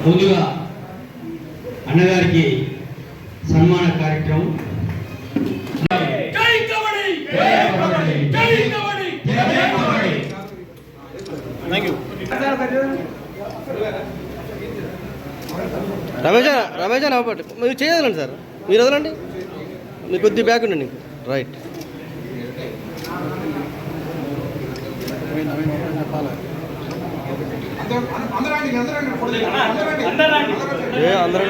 ముందుగా అన్నగారికి సన్మాన కార్యక్రమం. రమేష్ అవ్వబట్టి మీరు చేయాలండి సార్, మీరు వదలండి, మీరు కొద్ది బ్యాక్ ఉండండి. రైట్. అందరూ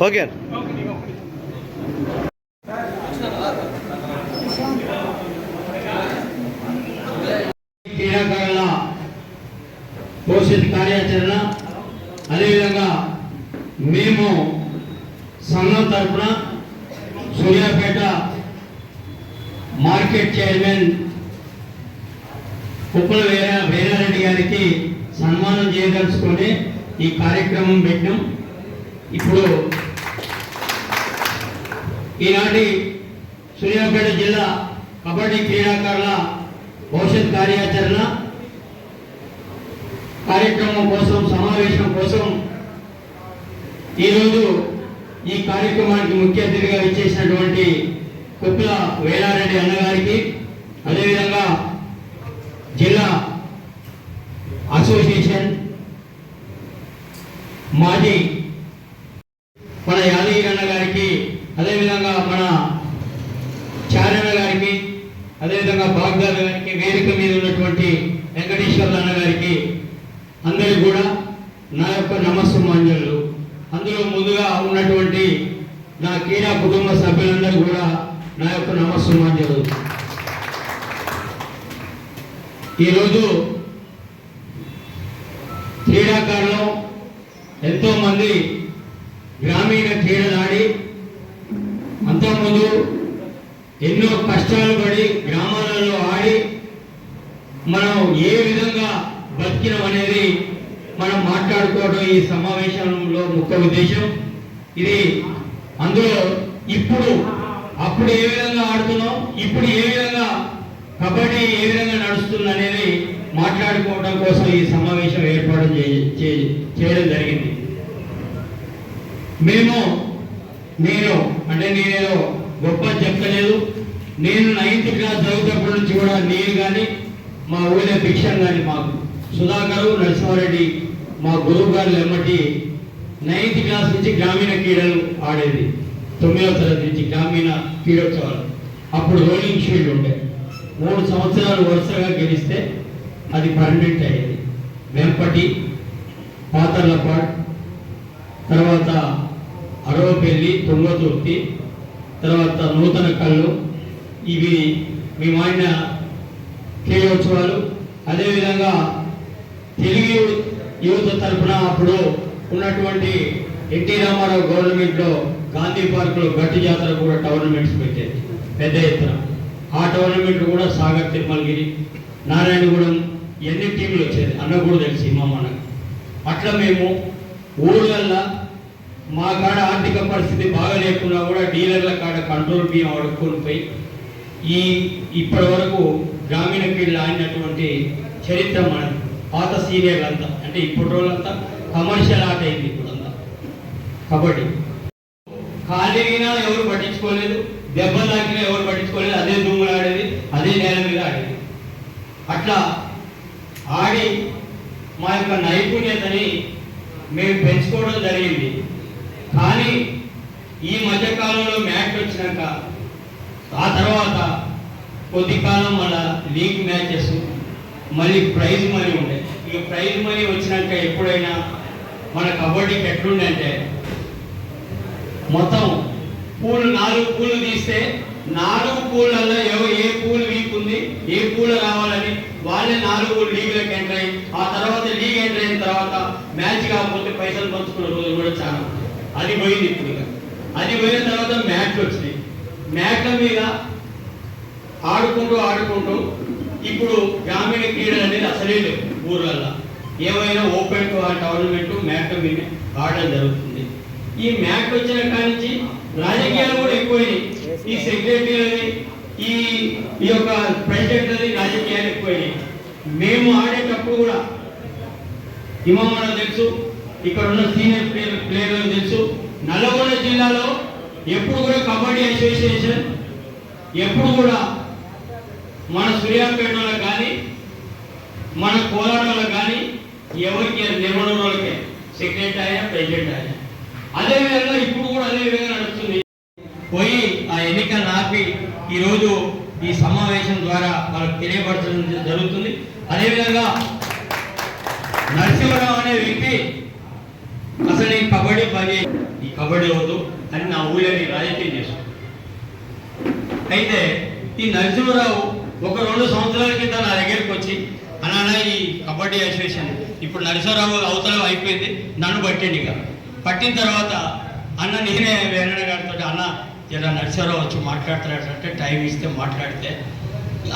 ఓకే. క్రీడాకారుల భవిష్యత్ కార్యాచరణ, అదేవిధంగా మేము సంఘం తరఫున సూర్యాపేట మార్కెట్ చైర్మన్ కుప్పల వేరారెడ్డి గారికి సన్మానం చేయదలుచుకొని ఈ కార్యక్రమం పెట్టినాం. ఇప్పుడు ఈనాటి సూర్యాపేట జిల్లా కబడ్డీ క్రీడాకారుల భవిష్యత్ కార్యాచరణ కార్యక్రమం కోసం, సమావేశం కోసం ఈరోజు ఈ కార్యక్రమానికి ముఖ్య అతిథిగా ఇచ్చేసినటువంటి కుప్పల వేలారెడ్డి అన్నగారికి, అదేవిధంగా జిల్లా అసోసియేషన్ మాజీ మన యాదగిరి అన్న గారికి, అదేవిధంగా మన చారణ గారికి, అదేవిధంగా బాగ్దార్ గారికి, వేదిక మీద ఉన్నటువంటి వెంకటేశ్వర్ల అన్న గారికి అందరికీ కూడా నా యొక్క నమస్సుమాంజలు. అందులో ముందుగా ఉన్నటువంటి నా క్రీడా కుటుంబ సభ్యులందరూ కూడా నా యొక్క నమస్సుమాంజలు. ఈరోజు క్రీడాకారులు ఎంతోమంది గ్రామీణ క్రీడలు ఆడి అంతకుముందు ఎన్నో కష్టాలు పడి గ్రామాలలో ఆడి మనం ఏ విధంగా బతికినాం అనేది మనం మాట్లాడుకోవడం ఈ సమావేశంలో ముఖ్య ఉద్దేశం. ఇది అందులో ఇప్పుడు అప్పుడు ఏ విధంగా ఆడుతున్నాం, ఇప్పుడు ఏ విధంగా కబడ్డీ ఏ విధంగా నడుస్తుంది అనేది మాట్లాడుకోవడం కోసం ఈ సమావేశం ఏర్పాటు చేయడం జరిగింది. నేనేదో గొప్ప చెప్పలేదు. నేను 9th క్లాస్ చదువుతప్పటి నుంచి కూడా నేను కానీ మా ఊళ్ళో భిక్షం కానీ మాకు సుధాకరు నరసింహారెడ్డి మా గురువు గారు ఎమ్మటి 9th క్లాస్ నుంచి గ్రామీణ క్రీడలు ఆడేది. 9వ తరగతి నుంచి గ్రామీణ క్రీడోత్సవాలు. అప్పుడు రోలింగ్ షీల్డ్ ఉండే 3 సంవత్సరాలు వరుసగా గెలిస్తే అది పర్మనెంట్ అయ్యేది. వెంపటి, పాతర్లపాడ్, తర్వాత అరవపల్లి, తుంగతుర్తి, తర్వాత నూతన కళ్ళు, ఇవి మేము ఆడిన క్రీడోత్సవాలు. అదేవిధంగా తెలుగు యువత తరఫున అప్పుడు ఉన్నటువంటి ఎన్టీ రామారావు గవర్నమెంట్లో గాంధీ పార్కులో గట్టి జాతర కూడా టోర్నమెంట్స్ పెట్టేది పెద్ద ఎత్తున. ఆ టోర్నమెంట్ కూడా సాగర్, తిరుమలగిరి, నారాయణగూడెం ఎన్ని టీంలు వచ్చేది అన్న కూడా తెలిసి మా మనకు. అట్లా మేము ఊళ్ళల్లో మా కాడ ఆర్థిక పరిస్థితి బాగా లేకున్నా కూడా డీలర్ల కాడ కంట్రోల్ బియ్యం అడుక్కొని పోయి ఇప్పటి వరకు గ్రామీణ క్రీడలు ఆడినటువంటి చరిత్ర మన పాత సీనియర్లంతా, అంటే ఇప్పటి రోజులంతా కమర్షియల్ ఆట అయింది. ఇప్పుడంతా కబడ్డీ ఖాళీగా ఎవరు పట్టించుకోలేదు, దెబ్బలు తాకినా ఎవరు పట్టించుకోలేదు. అదే దుమ్ములు ఆడేది, అదే నేల మీద ఆడేది. అట్లా ఆడి మా యొక్క నైపుణ్యతని మేము పెంచుకోవడం జరిగింది. కానీ ఈ మధ్యకాలంలో మ్యాచ్ వచ్చినాక ఆ తర్వాత కొద్ది కాలం మన లీగ్ మ్యాచెస్, మళ్ళీ ప్రైజ్ మనీ ఉండే. ఇక ప్రైజ్ మనీ వచ్చినాక ఎప్పుడైనా మన కబడ్డీకి ఎట్లుండే అంటే మొత్తం 4 పూలు తీస్తే 4 పూలలో ఏ పూల్ వీక్ ఉంది, ఏ పూల్ రావాలని వాళ్ళే 4 లీగ్లకు ఎంటర్ అయ్యి ఆ తర్వాత లీగ్ ఎంటర్ అయిన తర్వాత మ్యాచ్ కాకపోతే పైసలు పంచుకున్న రోజులు కూడా చాలా. అది పోయింది. ఇప్పుడు అది పోయిన తర్వాత మ్యాచ్లు వచ్చినాయి. మ్యాచ్ల మీద ఆడుకుంటూ ఇప్పుడు గ్రామీణ క్రీడలు అనేది అసలే లేవు ఊర్లలో. ఏమైనా ఓపెన్ టోర్నమెంట్ మ్యాచ్ మీద ఆడడం జరుగుతుంది. ఈ మ్యాచ్ వచ్చిన కానించి రాజకీయాలు కూడా ఎక్కువైనాయి. ఈ సెక్రటరీ ఈ యొక్క ప్రెసిడెంట్ అది రాజకీయాలు ఎక్కువైనాయి. మేము ఆడేటప్పుడు కూడా ఇమామన తెలుసు, ఇక్కడ ఉన్న సీనియర్ ప్లేయర్లు తెలుసు. నల్గొండ జిల్లాలో ఎప్పుడు కూడా కబడ్డీ అసోసియేషన్ ఎప్పుడు కూడా మన సూర్యాపేటలో కానీ మన కోలాటలో కానీ ఎవరికి నిర్మాణం వాళ్ళకే సెక్రటరీ అయినా ప్రెసిడెంట్ అయినా అదేవిధంగా ఇప్పుడు కూడా అదే విధంగా నడుస్తుంది. పోయి ఆ ఎన్నికలు ఆపి ఈరోజు ఈ సమావేశం ద్వారా వాళ్ళకి తెలియపరచడం జరుగుతుంది. అదేవిధంగా నరసింహరావు అనే వ్యక్తి అసలు ఈ కబడ్డీ పని ఈ కబడ్డీ వద్దు అని నా ఊళ్ళని రాజకీయం చేశాడు. అయితే ఈ నరసింహరావు ఒక 2 సంవత్సరాల కింద నా దగ్గరికి వచ్చి అన్న ఈ కబడ్డీ అసోసియేషన్ ఇప్పుడు నరసింహరావు అవతల అయిపోయింది, నన్ను పట్టిండి. ఇక పట్టిన తర్వాత అన్న నేనే వేరణ గారితో అన్న ఇలా నరసింహరావు వచ్చి మాట్లాడతాడంటే టైం ఇస్తే మాట్లాడితే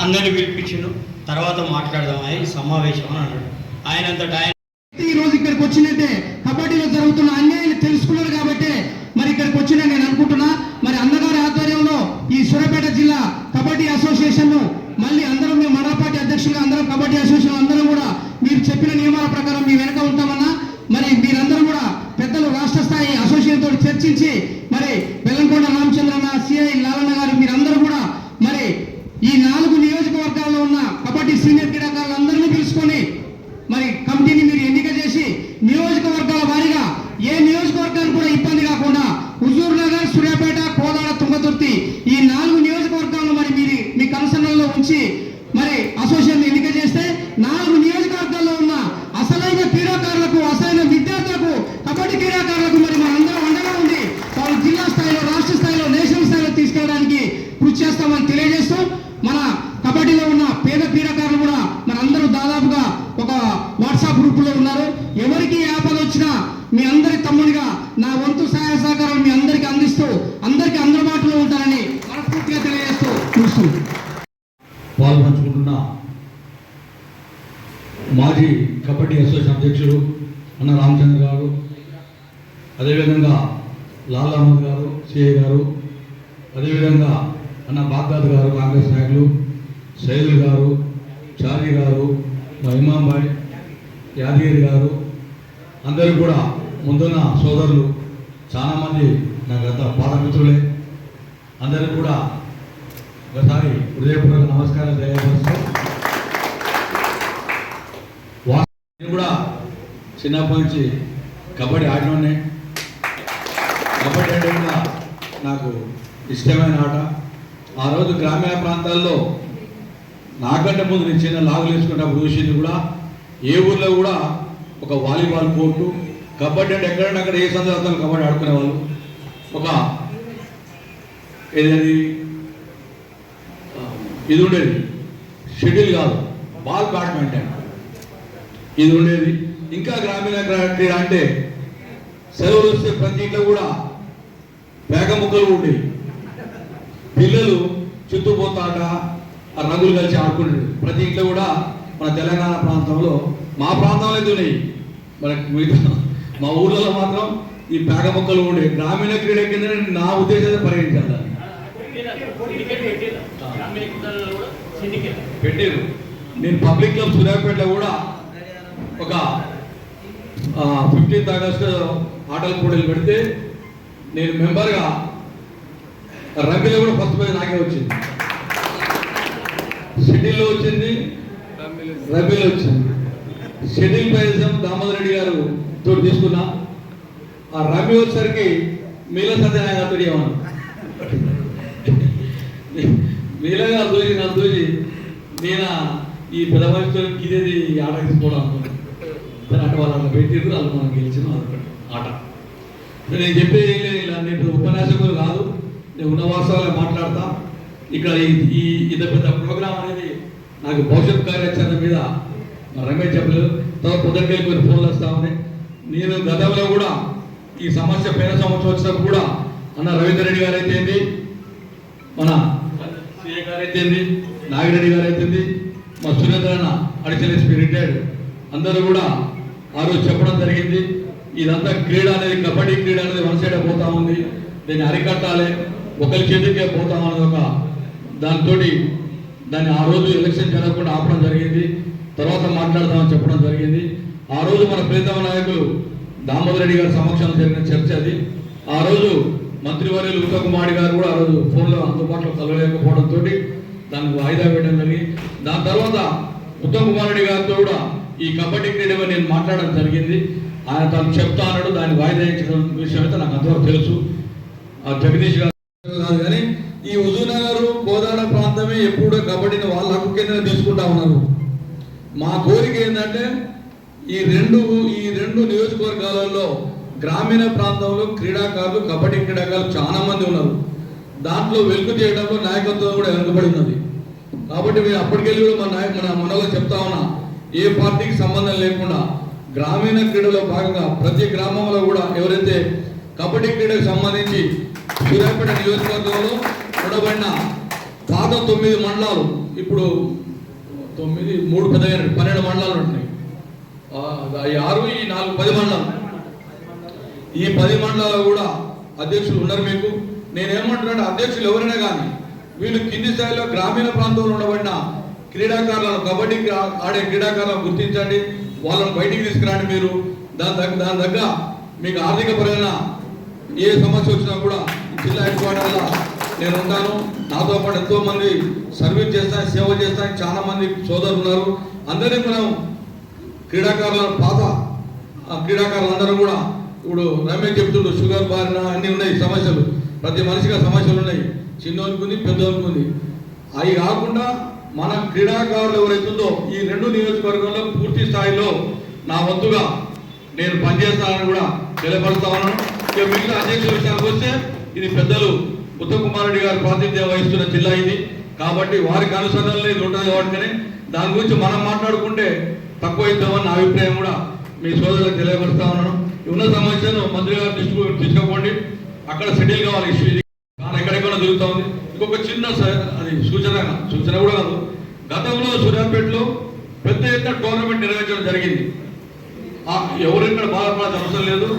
అందరిని పిలిపించిండు. తర్వాత మాట్లాడదాం ఈ సమావేశం అని అన్నాడు. ఆయనంతటా ఆయన ఈ రోజు ఇక్కడికి వచ్చినట్టే కబడ్డీలో జరుగుతున్న అన్యాయాన్ని తెలుసుకున్నారు కాబట్టి మరి ఇక్కడికి వచ్చిన నేను అనుకుంటున్నా. మరి అన్నగారి ఆధ్వర్యంలో ఈ సూర్యాపేట జిల్లా కబడ్డీ అసోసియేషన్ మళ్ళీ అందరం మేము మండల పార్టీ అధ్యక్షులుగా అందరం కబడ్డీ అసోసియేషన్ అందరం కూడా మీరు చెప్పిన నియమాల ప్రకారం మీ వెనక ఉంటామన్నా. మరి మీరందరూ కూడా పెద్దలు రాష్ట్ర స్థాయి అసోసియేషన్ తోటి చర్చించి మరి బెల్లంకొండ రామచంద్రన్న, సిఐ లాలన్న గారు మీరందరూ కూడా మరి ఈ 4 నియోజకవర్గాల్లో ఉన్న కబడ్డీ సీనియర్ క్రీడాకారులందరినీ పిలుచుకొని మరి కమిటీని మీరు ఎన్నిక చేసి నియోజకవర్గాల వారీగా ఏ నియోజకవర్గానికి కూడా ఇబ్బంది కాకుండా హుజూర్ నగర్, సూర్యాపేట, కోదాడ, తుంగతుర్తి ఈ 4 నియోజకవర్గాలను మరి మీరు మీ కన్సర్న్లో ఉంచి మరి అసోసియేషన్ ఎన్నిక చేస్తే 4 నియోజకవర్గాల్లో ఉన్న అసలైన క్రీడాకారులకు, అసలైన విద్యార్థులకు, కబడ్డీ క్రీడాకారులకు మరి మనందరం అండగా ఉంది వాళ్ళు జిల్లా స్థాయిలో, రాష్ట్ర స్థాయిలో, నేషనల్ స్థాయిలో తీసుకెళ్ళడానికి కృషి చేస్తామని తెలియజేస్తూ మన కబడ్డీలో ఉన్న పేద క్రీడాకారులు కూడా మనందరూ దాదాపుగా ఒక వాట్సాప్ గ్రూపులో ఉన్నారు. ఎవరికి ఆపద వచ్చినా మీ అందరి తమ్ముడిగా నా వంతు సహాయ సహకారాలు మీ అందరికీ అందిస్తూ అందరికీ అందుబాటులో ఉంటారని మనస్ఫూర్తిగా తెలియజేస్తూ చూస్తుంది. పాల్పంచుకుంటున్న మాజీ కబడ్డీ అసోసియేషన్ అధ్యక్షుడు అన్న రామచంద్ర గారు, అదేవిధంగా లాల్ అహ్మద్ గారు, సిఐ గారు, అదేవిధంగా అన్న బాగ్దాద్ గారు, కాంగ్రెస్ నాయకులు, సైదుల్ గారు, చారీ గారు, మా ఇమాం భాయ్, యాదగిరి గారు, అందరూ కూడా ముందున్న సోదరులు చాలామంది నా గత పాదమిత్రులే. అందరికీ కూడా ఒకసారి హృదయపూర్వక నమస్కారం తెలియజేస్తూ, నేను కూడా చిన్నప్పటి నుంచి కబడ్డీ ఆడినోనే. కబడ్డీ అంటే కూడా నాకు ఇష్టమైన ఆట. ఆ రోజు గ్రామీణ ప్రాంతాల్లో నాకంటే ముందు నేను చిన్న లాగులు వేసుకున్నప్పుడు చూసింది కూడా ఏ ఊర్లో కూడా ఒక వాలీబాల్ కోర్టు, కబడ్డీ అంటే ఎక్కడంటే అక్కడ ఏ సందర్భంలో కబడ్డీ ఆడుకునేవాళ్ళు. ఒక ఏదైనా ఇది ఉండేది, షటిల్ కాదు, బాల్ బ్యాడ్మింటన్ ఇది ఉండేది. ఇంకా గ్రామీణ క్రీడ అంటే సెలవులు వస్తే ప్రతి ఇంట్లో కూడా పేక ముక్కలు ఉండేవి. పిల్లలు చుట్టుపోతాట ఆ రంగులు కలిసి ఆడుకునేది. ప్రతి ఇంట్లో కూడా మన తెలంగాణ ప్రాంతంలో, మా ప్రాంతంలో అయితే ఉన్నాయి, మనకి మిగతా మా ఊర్లలో మాత్రం ఈ పేక ముక్కలు ఉండే. గ్రామీణ క్రీడ కింద నా ఉద్దేశాన్ని పరిగణించాలి. పెట్టారు. నేను పబ్లిక్ క్లబ్ సూర్యాపేటలో కూడా ఒక 15th ఆగస్టు ఆటల పోటీలు పెడితే నేను మెంబర్గా రమ్మీలో కూడా ఫస్ట్ ప్రైజ్ నాకే వచ్చింది. షటిల్లో వచ్చింది, రమ్మీలో వచ్చింది. షటిల్ ప్రైజ్ దామోదర్ రెడ్డి గారు తోటి తీసుకున్నా. ఆ రమ్మీ వచ్చేసరికి మీలా సత్యనారాయణ గారితో ఏమన్నా మీలాగా దూసి నాకు దూసి నేను ఈ పెద్ద వయసుతో ఇదేది ఆట తీసుకోవడం అనుకున్నాను. అంటే వాళ్ళు అలా పెట్టిరు, వాళ్ళు మనం గెలిచిన ఆట. నేను చెప్పేది ఏం లేదు, ఇలా నేను ఉపన్యాసకులు కాదు, నేను ఉన్న వాస్తవాలే మాట్లాడతా. ఇక్కడ ఈ ఇంత పెద్ద ప్రోగ్రాం అనేది నాకు భవిష్యత్ కార్యాచరణ మీద రమేష్ చెప్పలేదు. తర్వాత పొద్దుకెళ్ళి కొన్ని ఫోన్లు వస్తూ ఉన్నాయి. నేను గతంలో కూడా ఈ సమస్య పేద సంవత్సరం వచ్చినప్పుడు కూడా అన్న రవీంద్ర రెడ్డి గారు అయితే, మన సిఏ గారు అయితే, నాగిరెడ్డి గారు అయితే, మా సురేంద్ర అన్న అడిషనల్ ఎస్పీ రిటైర్డ్, అందరూ కూడా ఆ రోజు చెప్పడం జరిగింది. ఇదంతా క్రీడ అనేది, కబడ్డీ క్రీడ అనేది వన్ సైడ్ పోతా ఉంది, దీన్ని అరికట్టాలి, ఒకరి చేతికే పోతా ఉన్నది ఒక దాంతో దాన్ని ఆ రోజు ఎలక్షన్ జరగకుండా ఆపడం జరిగింది. తర్వాత మాట్లాడదామని చెప్పడం జరిగింది. ఆ రోజు మన ప్రీతమ నాయకులు దామోదర్ రెడ్డి గారి సమక్షంలో జరిగిన చర్చ అది. ఆ రోజు మంత్రివర్యులు ఉత్తమ్ కుమార్ గారు కూడా ఆ రోజు ఫోన్లో అందుబాటులో కలవలేకపోవడంతో దానికి వాయిదా వేయడం జరిగింది. దాని తర్వాత ఉత్తమ్ కుమార్ రెడ్డి గారితో కూడా ఈ కబడ్డీ క్రీడ నేను మాట్లాడడం జరిగింది. ఆయన తను చెప్తా అన్నాడు, దాన్ని వాయిదా ఇచ్చడం విషయం అయితే నాకు అంతవరకు తెలుసు. జగదీష్ గారు కాదు కానీ ఈ హుజూర్నగర్ కోదాడ ప్రాంతమే ఎప్పుడూ కబడ్డీని వాళ్ళ హక్కు కింద తీసుకుంటా ఉన్నారు. మా కోరిక ఏంటంటే ఈ రెండు నియోజకవర్గాలలో గ్రామీణ ప్రాంతంలో క్రీడాకారులు, కబడ్డీ క్రీడాకారులు చాలా మంది ఉన్నారు. దాంట్లో వెలుగు చేయడంలో నాయకత్వం కూడా వెనుకబడి ఉన్నది. కాబట్టి మేము అప్పటికెళ్ళి కూడా మన మనలో చెప్తా ఉన్నా, ఏ పార్టీకి సంబంధం లేకుండా గ్రామీణ క్రీడలో భాగంగా ప్రతి గ్రామంలో కూడా ఎవరైతే కబడ్డీ క్రీడకు సంబంధించి సూర్యాపేట నియోజకవర్గంలో ఉండబడిన పాత 9 మండలాలు, ఇప్పుడు 9, 3 పెద్దగా 12 మండలాలు ఉంటున్నాయి. 6 ఈ 4 10 మండలాలు. ఈ 10 మండలాలు కూడా అధ్యక్షులు ఉన్నారు మీకు. నేనేమంటున్నాను, అధ్యక్షులు ఎవరైనా కానీ వీళ్ళు కింది స్థాయిలో గ్రామీణ ప్రాంతంలో ఉండబడిన క్రీడాకారులను, కబడ్డీ ఆడే క్రీడాకారులను గుర్తించండి, వాళ్ళని బయటికి తీసుకురండి. మీరు దాని దగ్గర మీకు ఆర్థిక పరమైన ఏ సమస్య వచ్చినా కూడా జిల్లా హెడ్ క్వార్టర్లో నేను ఉంటాను. నాతో పాటు ఎంతో మంది సర్వీస్ చేస్తాను, సేవ చేస్తాను, చాలా మంది సోదరులు ఉన్నారు. అందరినీ మనం క్రీడాకారుల పాత క్రీడాకారులందరూ కూడా ఇప్పుడు రమేష్ చెప్తుండ్రు, షుగర్ బారిన అన్నీ ఉన్నాయి సమస్యలు, ప్రతి మనిషిగా సమస్యలు ఉన్నాయి, చిన్నోనికి ఉంది, పెద్దోనికి ఉంది. అవి కాకుండా మన క్రీడాకారులు ఎవరైతుందో ఈ 2 నియోజకవర్గంలో పూర్తి స్థాయిలో నా వంతుగా నేను పనిచేస్తానని కూడా తెలియపరుస్తా ఉన్నాను. ఇక మిగిలిన అధ్యక్షుల విషయానికి వస్తే ఇది పెద్దలు ఉత్తమ్ కుమార్ రెడ్డి గారు ప్రాతినిధ్యం వహిస్తున్న జిల్లా ఇది. కాబట్టి వారికి అనుసరణలో ఇది ఉంటుంది. కాబట్టి దాని గురించి మనం మాట్లాడుకుంటే తక్కువ అవుతామని నా అభిప్రాయం కూడా మీ సోదరులకు తెలియపరుస్తా ఉన్నాను. ఉన్న సమస్యను మంత్రి గారు తీసుకోకండి, అక్కడ సెటిల్ కావాలి ఇష్యూ. ఇది కానీ ఎక్కడెక్కడ జరుగుతూ ఉంది. ఇంకొక చిన్న అది సూచన కూడా కాదు, గతంలో సూర్యాపేటలో పెద్ద ఎత్తున టోర్నమెంట్ నిర్వహించడం జరిగింది. ఎవరు ఇక్కడ బాధపడాల్సిన అవసరం లేదు.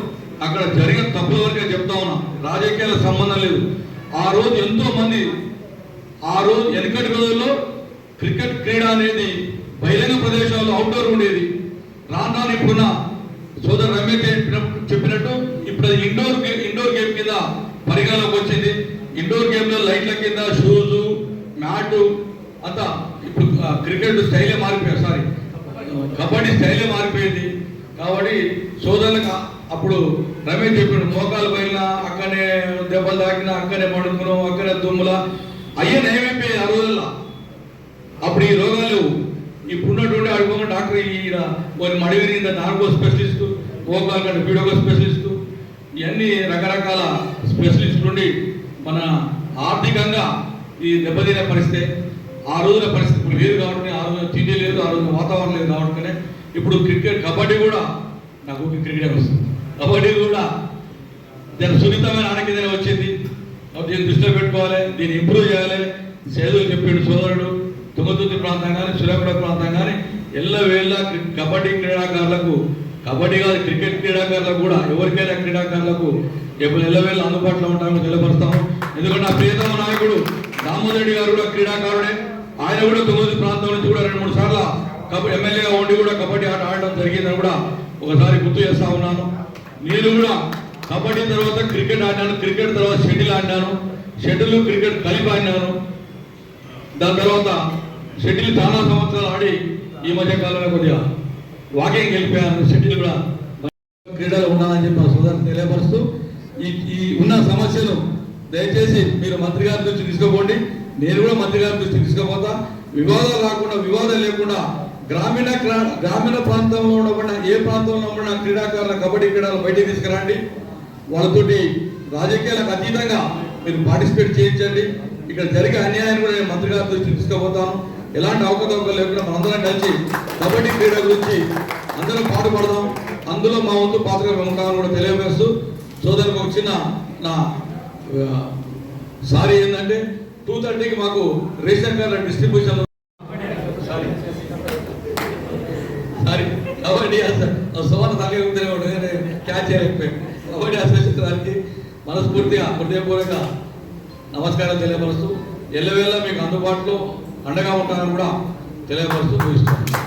అక్కడ జరిగిన తప్పుల వరకే చెప్తా ఉన్నాం, రాజకీయాల సంబంధం లేదు. ఆ రోజు ఎంతో మంది, ఆ రోజు వెనుకటి రోజుల్లో క్రికెట్ క్రీడ అనేది బహిరంగ ప్రదేశాల్లో అవుట్డోర్ ఉండేది. రాను ఇప్పుడున్న సోదరు రమేష్ చెప్పినట్టు ఇప్పుడు అది ఇండోర్ గేమ్ కింద పరిగణలోకి వచ్చింది. ఇండోర్ గేమ్లో లైట్ల కింద షూజు, మ్యాటు అంతా ఇప్పుడు క్రికెట్ స్టైలే మారిపోయింది, సారీ కబడ్డీ స్టైలే మారిపోయింది. కాబట్టి సోదరులకు అప్పుడు రమేష్ చెప్పాడు, మోకాలు పైన అక్కడనే దెబ్బలు తాకినా, అక్కడే పడుకున్నాం, అక్కడే దుమ్ముల అయ్యే నయమైపోయాయి ఆ రోజుల్లో. అప్పుడు ఈ రోగాలు ఇప్పుడున్నటువంటి అడుగున్న డాక్టర్ ఈయన కొన్ని మడివిరిగిన నార్కో స్పెషలిస్టు, మోకాలు కంటే పీడోకో స్పెషలిస్టు, ఇవన్నీ రకరకాల స్పెషలిస్టులు ఉండి మన ఆర్థికంగా ఈ దెబ్బతినే పరిస్థితి. ఆ రోజుల పరిస్థితి ఇప్పుడు లేదు కాబట్టి, ఆ రోజున తిండి లేదు, ఆ రోజున వాతావరణం లేదు కాబట్టి ఇప్పుడు క్రికెట్ కబడ్డీ కూడా నాకు క్రికెట్ వస్తుంది. కబడ్డీ కూడా దాని సున్నితమైన ఆనకిదనే వచ్చింది. దీన్ని దృష్టిలో పెట్టుకోవాలి, దీన్ని ఇంప్రూవ్ చేయాలి. సేదులు చెప్పాడు సోదరుడు, తుంగతుర్తి ప్రాంతం కానీ సూర్యాపేట ప్రాంతం కానీ ఎల్లవేళ్ళ కబడ్డీ క్రీడాకారులకు, కబడ్డీ కాదు క్రికెట్ క్రీడాకారులకు కూడా ఎవరికైనా క్రీడాకారులకు ఎప్పుడు ఎల్లవేళ్ళ అందుబాటులో ఉంటామని తెలియపరుస్తాము. ఎందుకంటే నా ప్రియతమ నాయకుడు దామోదర్ రెడ్డి గారు కూడా క్రీడాకారుడే. ఆయన కూడా తుంగతుర్తి ప్రాంతం నుంచి కూడా 2-3 సార్లు ఎమ్మెల్యేగా ఉండి కూడా కబడ్డీ ఆట ఆడడం జరిగిందని కూడా ఒకసారి గుర్తు చేస్తా ఉన్నాను. నేను కూడా కబడ్డీ తర్వాత క్రికెట్ ఆడినాను, క్రికెట్ తర్వాత షటిల్ ఆడినాను, షటిల్ క్రికెట్ కలిపి ఆడినాను. దాని తర్వాత షటిల్ చాలా సంవత్సరాలు ఆడి ఈ మధ్య కాలంలో కొద్దిగా వాకింగ్ వెళ్ళిపోయాను. షటిల్ కూడా క్రీడలు ఉండాలని చెప్పి సోదరులు తెలియపరుస్తూ ఈ ఉన్న సమస్యను దయచేసి మీరు మంత్రి గారి దృష్టి తీసుకోపోండి, నేను కూడా మంత్రి గారి దృష్టి తీసుకుపోతా. వివాదాలు రాకుండా, వివాదాలు లేకుండా గ్రామీణ ప్రాంతంలో ఉండబడిన ఏ ప్రాంతంలో ఉన్న క్రీడాకారుల కబడ్డీ క్రీడలు బయటికి తీసుకురండి. వాళ్ళతోటి రాజకీయాలకు అతీతంగా మీరు పార్టిసిపేట్ చేయించండి. ఇక్కడ జరిగే అన్యాయాన్ని కూడా నేను మంత్రి గారి దృష్టికి తీసుకుపోతాను. ఎలాంటి అవకతవకలు లేకుండా మనందరం కలిసి కబడ్డీ క్రీడ గురించి అందరం పాటుపడదాం. అందులో మా వంతు పాత్ర ఉంటామని కూడా తెలియజేస్తూ సోదరులకు ఒక చిన్న నా సారీ ఏంటంటే 2:30కి మాకు రేషన్ కార్డుల డిస్ట్రిబ్యూషన్ సారీ కబడ్డీ సోమన తగ్గ క్యాచ్ చేయలేకపోయాం. కబడ్డీ అసోసియేషన్ వారికి మనస్ఫూర్తిగా హృదయపూర్వక నమస్కారం తెలియపరుస్తూ ఎల్లవేళ మీకు అందుబాటులో అండగా ఉంటానని కూడా తెలియపరుస్తూ చూపిస్తాను.